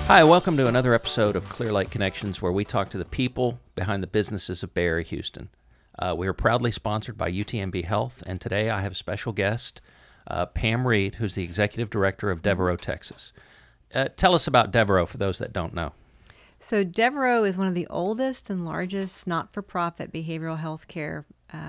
Hi, welcome to another episode of Clear Lake Connections, where we talk to the people behind the businesses of Bay Area Houston. We are proudly sponsored by UTMB Health, and today I have a special guest, Pam Reed, who's the Executive Director of Devereux Texas. Tell us about Devereux for those that don't know. So Devereux is one of the oldest and largest not-for-profit behavioral health care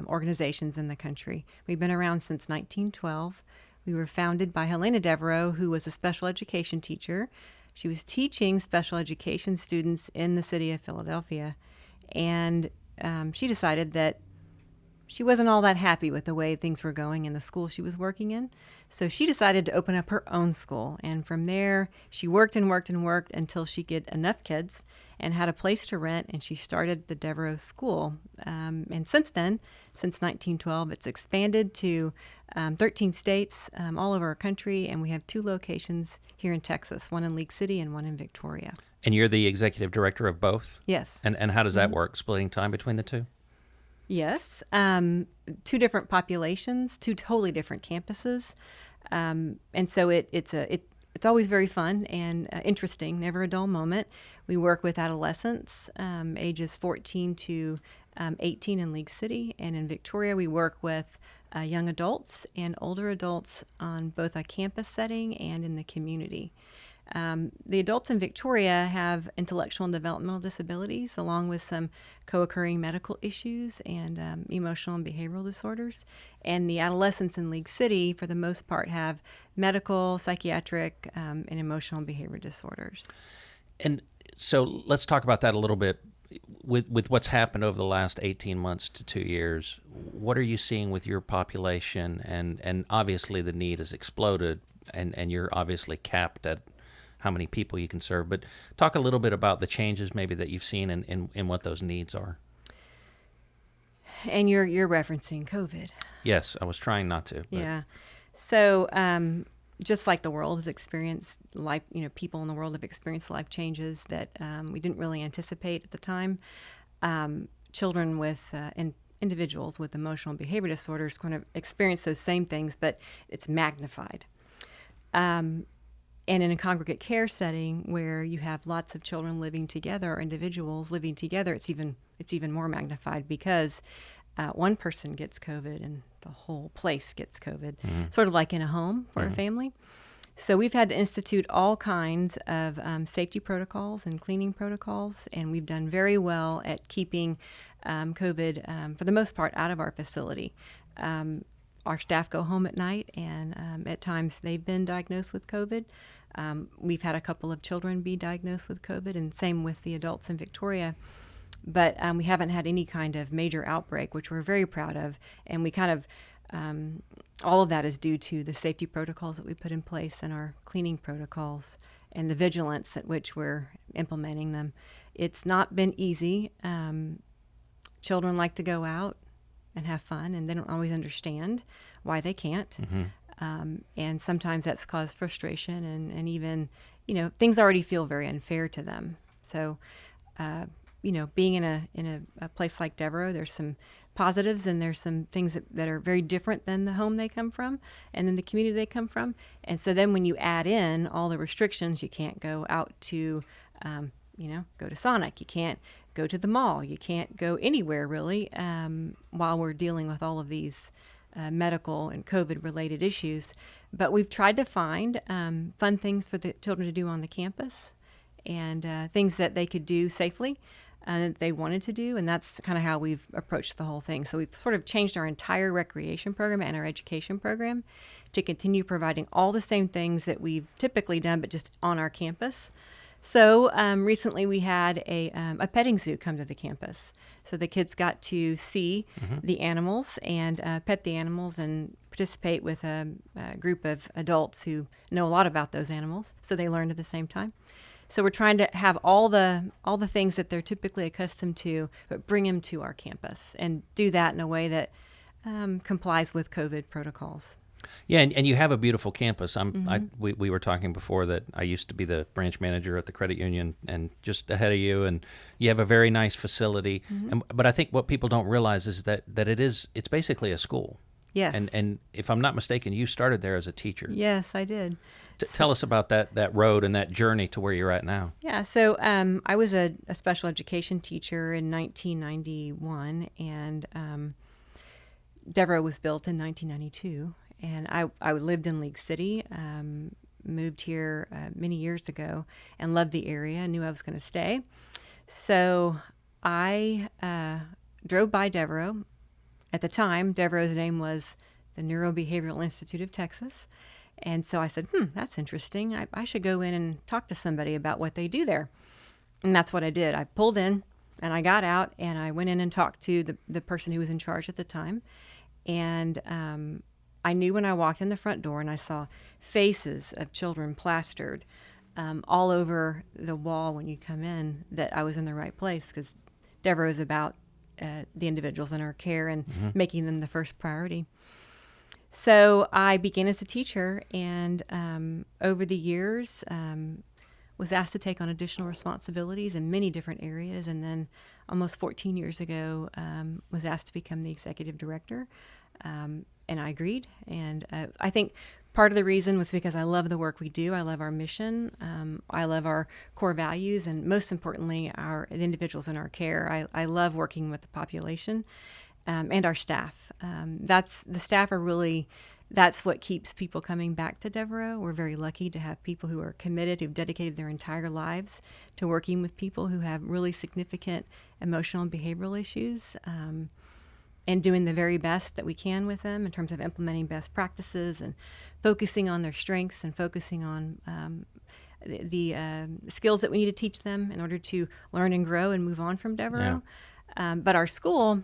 organizations in the country. We've been around since 1912. We were founded by Helena Devereux, who was a special education teacher. She was teaching special education students in the city of Philadelphia, and she decided that she wasn't all that happy with the way things were going in the school she was working in. So she decided to open up her own school. And from there, she worked and worked and worked until she get enough kids and had a place to rent. And she started the Devereux School. And since then, since 1912, it's expanded to 13 states all over our country. And we have 2 locations here in Texas, one in League City and one in Victoria. And you're the Executive Director of both? Yes. And how does that work, splitting time between the two? Yes, 2 different populations, 2 totally different campuses, and so it's always very fun and interesting, never a dull moment. We work with adolescents, ages 14 to 18 in League City, and in Victoria we work with young adults and older adults on both a campus setting and in the community. The adults in Victoria have intellectual and developmental disabilities, along with some co-occurring medical issues and emotional and behavioral disorders. And the adolescents in League City, for the most part, have medical, psychiatric, and emotional and behavioral disorders. And so let's talk about that a little bit. With what's happened over the last 18 months to 2 years, what are you seeing with your population? And obviously the need has exploded, and you're obviously capped at how many people you can serve, but talk a little bit about the changes maybe that you've seen and what those needs are. And you're referencing COVID. Yes, I was trying not to. But. Yeah. So just like the world has experienced life, people in the world have experienced life changes that we didn't really anticipate at the time. Children with individuals with emotional and behavior disorders kind of experience those same things, but it's magnified. And in a congregate care setting where you have lots of children living together or individuals living together, it's even more magnified because one person gets COVID and the whole place gets COVID, sort of like in a home for a family. So we've had to institute all kinds of safety protocols and cleaning protocols, and we've done very well at keeping COVID, for the most part, out of our facility. Our staff go home at night, and at times they've been diagnosed with COVID. We've had a couple of children be diagnosed with COVID, and same with the adults in Victoria. But we haven't had any kind of major outbreak, which we're very proud of. And we kind of, all of that is due to the safety protocols that we put in place and our cleaning protocols and the vigilance at which we're implementing them. It's not been easy. Children like to go out and have fun, and they don't always understand why they can't. And sometimes that's caused frustration and even, things already feel very unfair to them. So, being in a place like Devereux, there's some positives and there's some things that are very different than the home they come from and then the community they come from. And so then when you add in all the restrictions, you can't go out to, go to Sonic, you can't go to the mall, you can't go anywhere really, while we're dealing with all of these medical and COVID-related issues. But we've tried to find fun things for the children to do on the campus and things that they could do safely that they wanted to do, and that's kind of how we've approached the whole thing. So we've sort of changed our entire recreation program and our education program to continue providing all the same things that we've typically done, but just on our campus. So recently we had a petting zoo come to the campus. So the kids got to see the animals and pet the animals and participate with a group of adults who know a lot about those animals. So they learned at the same time. So we're trying to have all the things that they're typically accustomed to, but bring them to our campus and do that in a way that complies with COVID protocols. Yeah, and you have a beautiful campus. We were talking before that I used to be the branch manager at the credit union and just ahead of you, and you have a very nice facility. But I think what people don't realize is that it's basically a school. Yes. And if I'm not mistaken, you started there as a teacher. Yes, I did. Tell us about that road and that journey to where you're at now. Yeah, so I was a special education teacher in 1991, and Devereux was built in 1992. And I lived in League City, moved here many years ago, and loved the area. Knew I was going to stay. So I drove by Devereux. At the time, Devereux's name was the Neurobehavioral Institute of Texas. And so I said, that's interesting. I should go in and talk to somebody about what they do there. And that's what I did. I pulled in and I got out and I went in and talked to the person who was in charge at the time. And I knew when I walked in the front door and I saw faces of children plastered all over the wall when you come in that I was in the right place, because Devereux is about the individuals in our care and making them the first priority. So I began as a teacher, and over the years was asked to take on additional responsibilities in many different areas, and then almost 14 years ago was asked to become the executive director, and I agreed. And I think part of the reason was because I love the work we do. I love our mission. I love our core values, and most importantly, the individuals in our care. I love working with the population. And our staff. The staff are really, that's what keeps people coming back to Devereux. We're very lucky to have people who are committed, who've dedicated their entire lives to working with people who have really significant emotional and behavioral issues, and doing the very best that we can with them in terms of implementing best practices and focusing on their strengths and focusing on the skills that we need to teach them in order to learn and grow and move on from Devereux. Yeah. But our school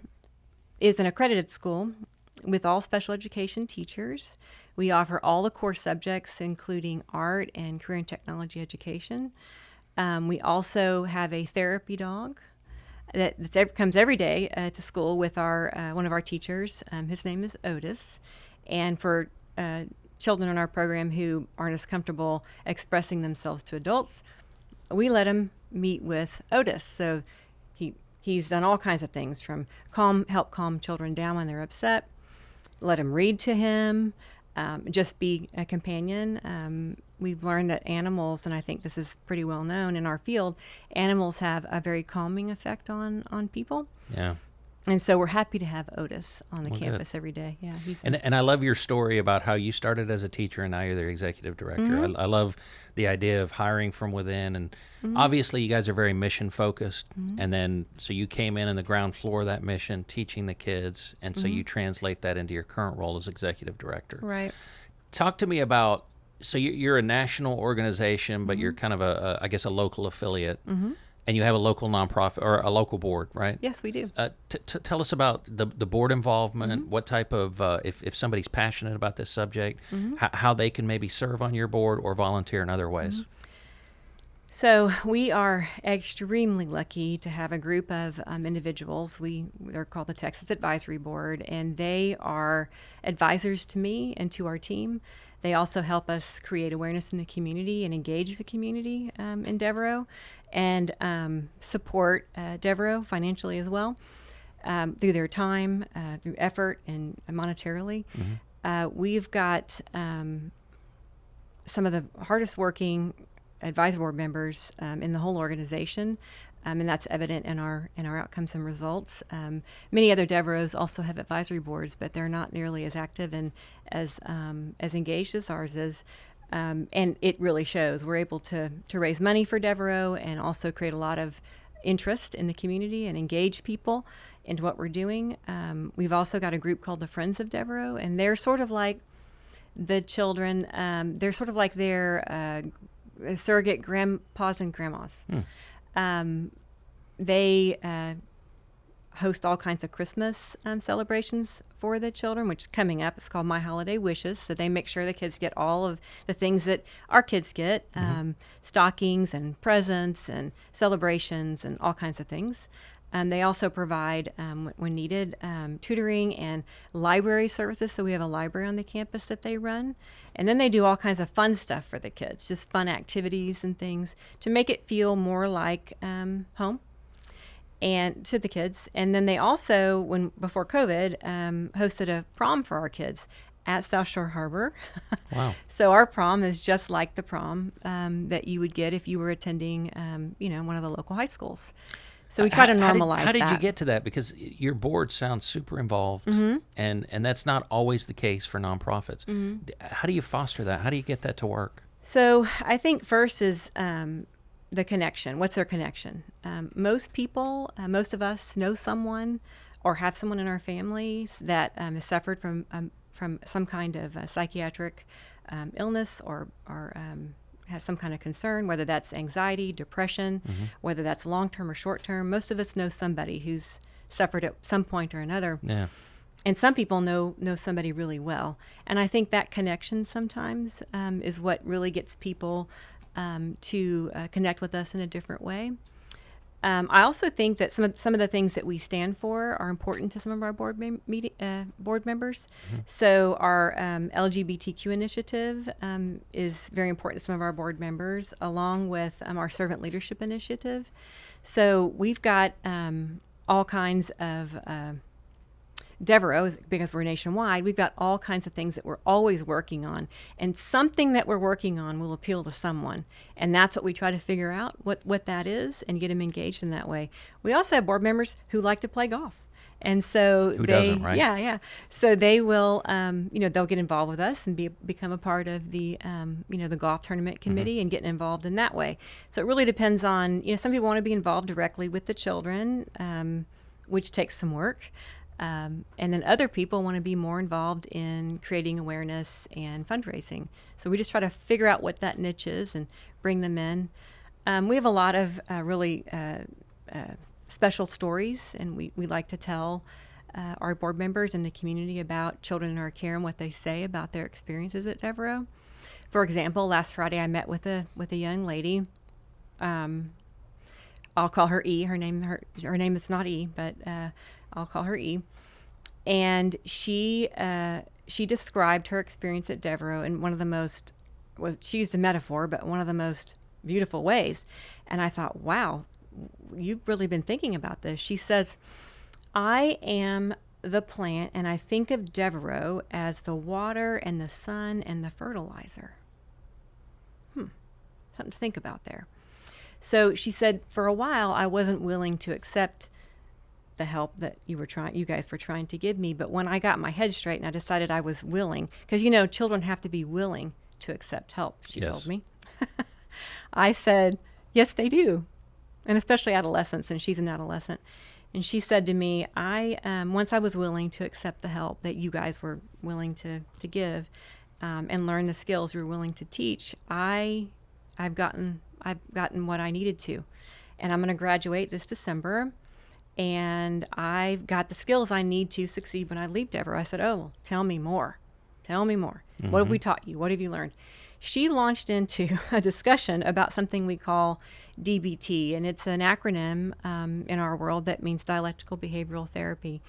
is an accredited school with all special education teachers. We offer all the core subjects, including art and career and technology education. We also have a therapy dog that comes every day to school with one of our teachers. His name is Otis. And for children in our program who aren't as comfortable expressing themselves to adults, we let them meet with Otis. So he's done all kinds of things, from help calm children down when they're upset, let him read to him, just be a companion. We've learned that animals, and I think this is pretty well known in our field, animals have a very calming effect on people. Yeah. And so we're happy to have Otis on the campus every day. Yeah, and I love your story about how you started as a teacher and now you're the executive director. Mm-hmm. I love the idea of hiring from within, and obviously you guys are very mission focused. Mm-hmm. And then so you came in the ground floor of that mission, teaching the kids, and so you translate that into your current role as executive director. Right. Talk to me about, so you're a national organization, but you're kind of I guess a local affiliate. Mm-hmm. And you have a local nonprofit or a local board, right? Yes, we do. Tell us about the board involvement, what type of, if somebody's passionate about this subject, how they can maybe serve on your board or volunteer in other ways. Mm-hmm. So we are extremely lucky to have a group of individuals. They're called the Texas Advisory Board, and they are advisors to me and to our team. They also help us create awareness in the community and engage the community in Devereux, and support Devereux financially as well, through their time, through effort, and monetarily. Mm-hmm. We've got some of the hardest working advisory board members in the whole organization, and that's evident in our outcomes and results. Many other Devereux also have advisory boards, but they're not nearly as active and as engaged as ours is. And it really shows. We're able to raise money for Devereux and also create a lot of interest in the community and engage people into what we're doing. We've also got a group called the Friends of Devereux, and they're sort of like the children. They're sort of like their surrogate grandpas and grandmas. They host all kinds of Christmas celebrations for the children, which is coming up. It's called My Holiday Wishes. So they make sure the kids get all of the things that our kids get, stockings and presents and celebrations and all kinds of things. They also provide, when needed, tutoring and library services. So we have a library on the campus that they run. And then they do all kinds of fun stuff for the kids, just fun activities and things to make it feel more like home. and to the kids. And then they also, before COVID, hosted a prom for our kids at South Shore Harbor. Wow. So our prom is just like the prom that you would get if you were attending, one of the local high schools. So we try to normalize that. How did you get to that? Because your board sounds super involved, and that's not always the case for nonprofits. How do you foster that? How do you get that to work? So I think first is the connection. What's their connection? Most people, most of us know someone or have someone in our families that has suffered from some kind of psychiatric illness or has some kind of concern, whether that's anxiety, depression, whether that's long-term or short-term. Most of us know somebody who's suffered at some point or another. Yeah. And some people know somebody really well. And I think that connection sometimes is what really gets people to connect with us in a different way. I also think that some of the things that we stand for are important to some of our board members. So our LGBTQ initiative is very important to some of our board members, along with our servant leadership initiative. So we've got all kinds of Devereux, because we're nationwide, we've got all kinds of things that we're always working on. And something that we're working on will appeal to someone. And that's what we try to figure out, what that is, and get them engaged in that way. We also have board members who like to play golf. And so Who doesn't, right? Yeah. So they will, they'll get involved with us and become a part of the, the golf tournament committee and getting involved in that way. So it really depends on, some people want to be involved directly with the children, which takes some work. And then other people want to be more involved in creating awareness and fundraising. So we just try to figure out what that niche is and bring them in. We have a lot of really special stories, and we like to tell our board members and the community about children in our care and what they say about their experiences at Devereux. For example, last Friday I met with a young lady. I'll call her E. Her name is not E, but I'll call her E. And she described her experience at Devereux in one of the most, she used a metaphor, but one of the most beautiful ways. And I thought, wow, you've really been thinking about this. She says, I am the plant, and I think of Devereux as the water and the sun and the fertilizer. Something to think about there. So she said, for a while, I wasn't willing to accept the help that you guys were trying to give me. But when I got my head straight and I decided I was willing, because children have to be willing to accept help, she told me. I said, yes, they do. And especially adolescents, and she's an adolescent. And she said to me, once I was willing to accept the help that you guys were willing to give, and learn the skills you were willing to teach, I've gotten what I needed to. And I'm going to graduate this December, and I've got the skills I need to succeed when I leave Devereux. I said, well, tell me more. What have we taught you? What have you learned? She launched into a discussion about something we call DBT, and it's an acronym in our world that means dialectical behavioral therapy.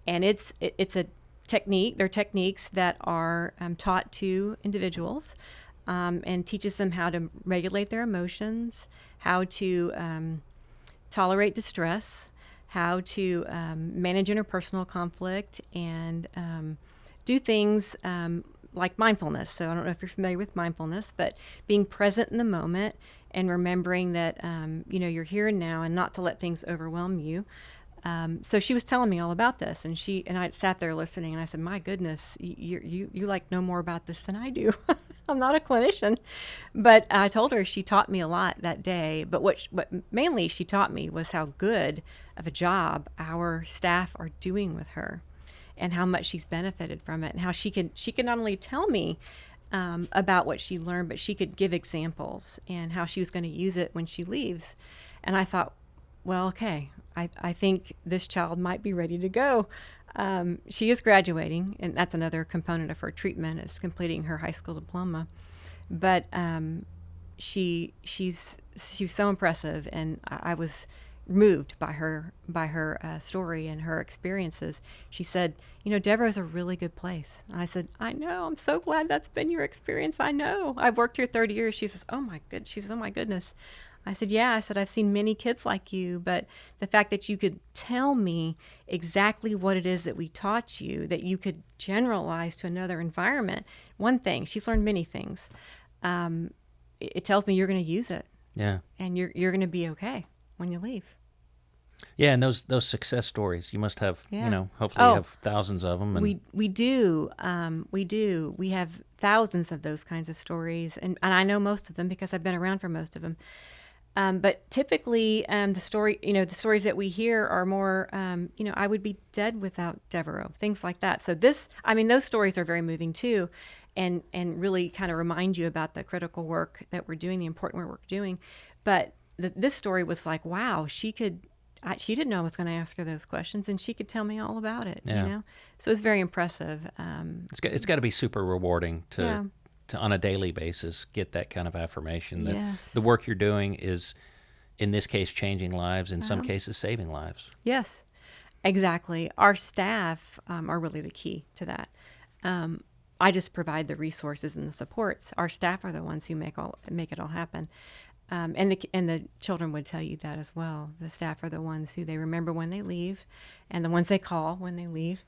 And it's a technique. They're techniques that are taught to individuals and teaches them how to regulate their emotions, how to tolerate distress, how to manage interpersonal conflict, and do things like mindfulness. So I don't know if you're familiar with mindfulness, but being present in the moment and remembering that you're here and now, and not to let things overwhelm you. So she was telling me all about this, and I sat there listening, and I said, "My goodness, you like know more about this than I do." I'm not a clinician, but I told her she taught me a lot that day. But what mainly she taught me was how good of a job our staff are doing with her, and how much she's benefited from it, and how she could not only tell me about what she learned, but she could give examples and how she was going to use it when she leaves. And I thought, well, okay, I think this child might be ready to go. She is graduating, and that's another component of her treatment, is completing her high school diploma. But she's so impressive, and I was moved by her story and her experiences. She said, Devereux is a really good place. And I said, I know. I'm so glad that's been your experience. I know. I've worked here 30 years. She says, oh my goodness. I said, yeah. I said, I've seen many kids like you, but the fact that you could tell me exactly what it is that we taught you, that you could generalize to another environment. One thing, she's learned many things. It tells me you're going to use it, Yeah. and you're going to be okay when you leave. Yeah, and those success stories, you must have, Yeah. hopefully you Oh, have thousands of them. And we do. We do. We have thousands of those kinds of stories, and I know most of them because I've been around for most of them. But typically, the stories that we hear are more, I would be dead without Devereux, things like that. So those stories are very moving too, and really kind of remind you about the critical work that we're doing, the important work we're doing. But this story was like, wow, she didn't know I was going to ask her those questions, and she could tell me all about it. Yeah. So it's very impressive. it's got to be super rewarding Yeah. to on a daily basis get that kind of affirmation that Yes. the work you're doing is, in this case, changing lives, in some cases saving lives. Yes, exactly. Our staff are really the key to that. I just provide the resources and the supports. Our staff are the ones who make it all happen. And the children would tell you that as well. The staff are the ones who they remember when they leave, and the ones they call when they leave,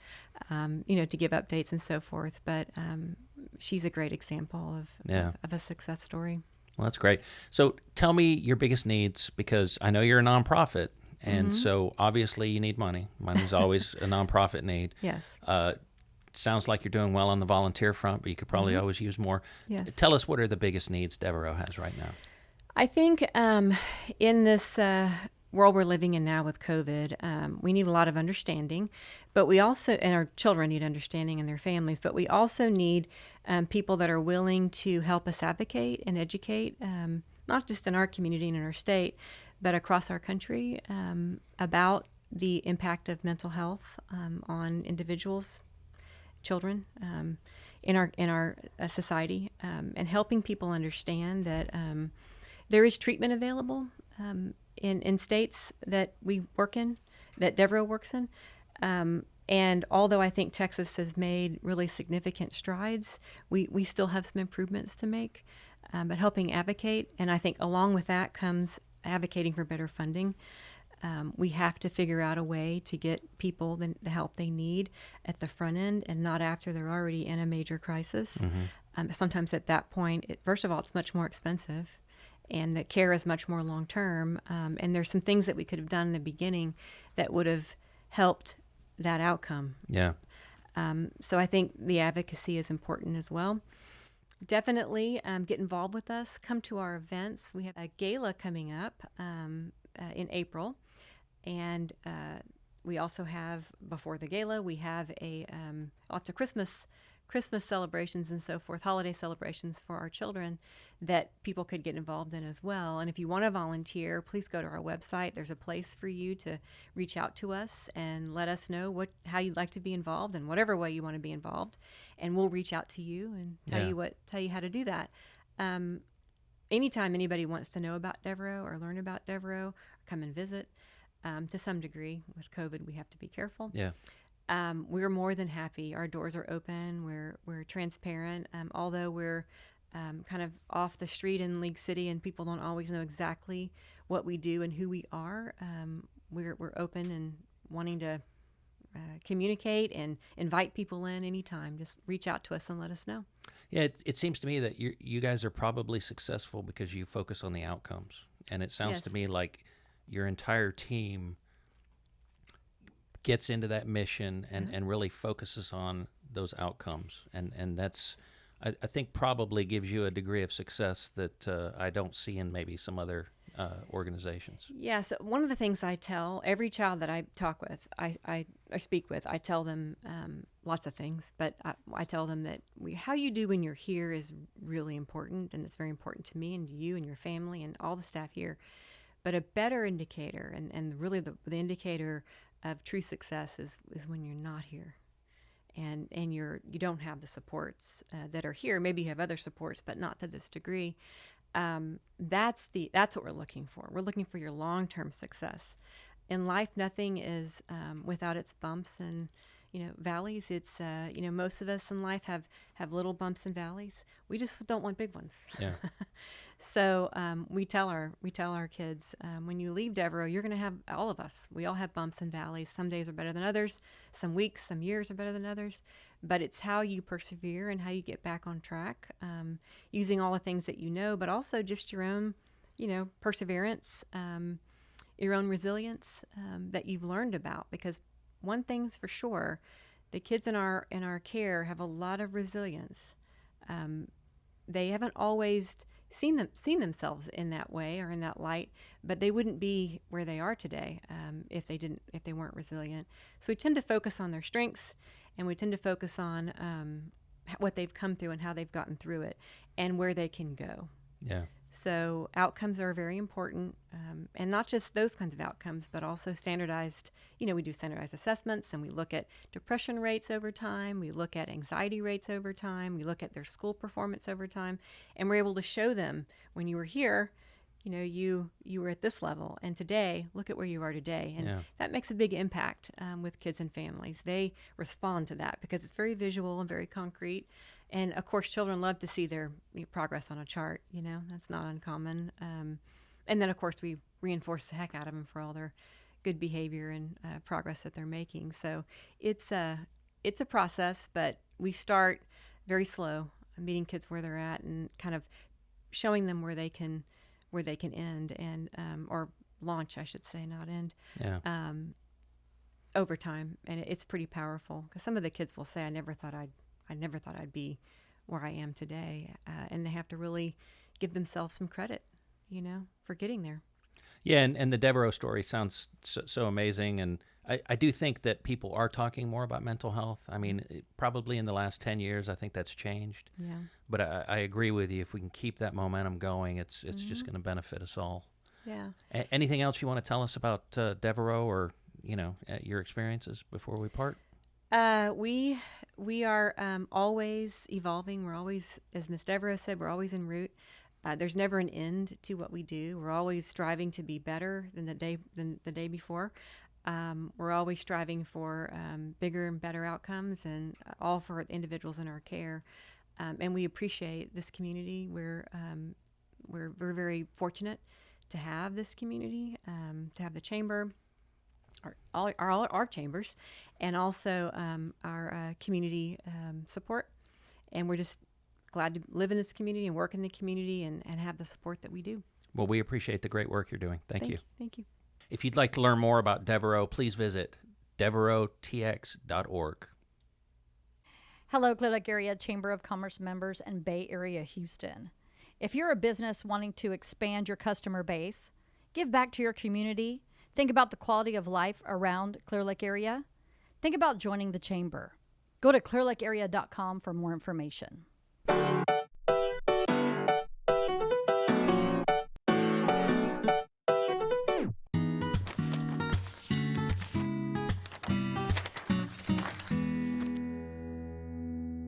to give updates and so forth. But she's a great example of a success story. Well, that's great. So tell me your biggest needs, because I know you're a nonprofit, and so obviously you need money. Money's always a nonprofit need. This. Sounds like you're doing well on the volunteer front, but you could probably always use more. Yes. Tell us, what are the biggest needs Devereux has right now? I think in this world we're living in now with COVID, we need a lot of understanding, but we also, and our children need understanding and their families, but we also need people that are willing to help us advocate and educate, not just in our community and in our state, but across our country, about the impact of mental health on individuals, children, in our society, and helping people understand that there is treatment available in states that we work in, that Devereux works in. And although I think Texas has made really significant strides, we still have some improvements to make, but helping advocate. And I think along with that comes advocating for better funding. We have to figure out a way to get people the help they need at the front end and not after they're already in a major crisis. Sometimes at that point, first of all, it's much more expensive, and the care is much more long-term. And there's some things that we could have done in the beginning that would have helped that outcome. Yeah. So I think the advocacy is important as well. Definitely get involved with us. Come to our events. We have a gala coming up in April. And we also have, before the gala, we have lots of Christmas celebrations and so forth, holiday celebrations for our children that people could get involved in as well. And if you want to volunteer, please go to our website. There's a place for you to reach out to us and let us know how you'd like to be involved in whatever way you want to be involved. And we'll reach out to you and tell you how to do that. Anytime anybody wants to know about Devereux or learn about Devereux, or come and visit, to some degree, with COVID, we have to be careful. Yeah. We're more than happy. Our doors are open. We're transparent. Although we're kind of off the street in League City, and people don't always know exactly what we do and who we are, we're open and wanting to communicate and invite people in anytime. Just reach out to us and let us know. Yeah, it seems to me that you guys are probably successful because you focus on the outcomes, and it sounds to me like your entire team gets into that mission and really focuses on those outcomes, and that's I think probably gives you a degree of success that I don't see in maybe some other organizations. Yeah, so one of the things I tell every child that I talk with, I speak with, I tell them lots of things, but I tell them that how you do when you're here is really important, and it's very important to me and to you and your family and all the staff here. But a better indicator, and really the indicator of true success is when you're not here, and you don't have the supports that are here. Maybe you have other supports, but not to this degree. That's what we're looking for. We're looking for your long-term success. In life, nothing is without its bumps and valleys. It's most of us in life have little bumps and valleys. We just don't want big ones. Yeah. So we tell our kids, when you leave Devereux, you're going to have, all of us, we all have bumps and valleys. Some days are better than others. Some weeks, some years are better than others. But it's how you persevere and how you get back on track, using all the things that you know, but also just your own, perseverance, your own resilience that you've learned about. Because one thing's for sure, the kids in our care have a lot of resilience. They haven't always seen themselves in that way or in that light, but they wouldn't be where they are today if they weren't resilient. So we tend to focus on their strengths, and we tend to focus on what they've come through and how they've gotten through it, and where they can go. Yeah. So outcomes are very important, and not just those kinds of outcomes, but also standardized. We do standardized assessments, and we look at depression rates over time. We look at anxiety rates over time. We look at their school performance over time, and we're able to show them, when you were here, you were at this level, and today, look at where you are today. And that makes a big impact with kids and families. They respond to that because it's very visual and very concrete. And of course, children love to see their progress on a chart. That's not uncommon. And then, of course, we reinforce the heck out of them for all their good behavior and progress that they're making. So it's a process, but we start very slow, meeting kids where they're at and kind of showing them where they can end and or launch, I should say, not end. Yeah. Over time, and it's pretty powerful because some of the kids will say, I never thought I'd be where I am today. And they have to really give themselves some credit, for getting there. Yeah, and the Devereux story sounds so amazing. And I do think that people are talking more about mental health. I mean, probably in the last 10 years, I think that's changed. Yeah. But I agree with you. If we can keep that momentum going, it's just going to benefit us all. Yeah. Anything else you want to tell us about Devereux or, your experiences before we part? We are always evolving. We're always, as Ms. Devereux said, we're always en route. There's never an end to what we do. We're always striving to be better than the day before. We're always striving for bigger and better outcomes, and all for individuals in our care. And we appreciate this community. We're very fortunate to have this community, to have the chamber. Our chambers, and also our community support. And we're just glad to live in this community and work in the community and have the support that we do. Well, we appreciate the great work you're doing. Thank you. Thank you. If you'd like to learn more about Devereux, please visit devereuxtx.org. Hello, Clear Lake Area Chamber of Commerce members and Bay Area Houston. If you're a business wanting to expand your customer base, give back to your community, think about the quality of life around Clear Lake area, think about joining the chamber. Go to clearlakearea.com for more information.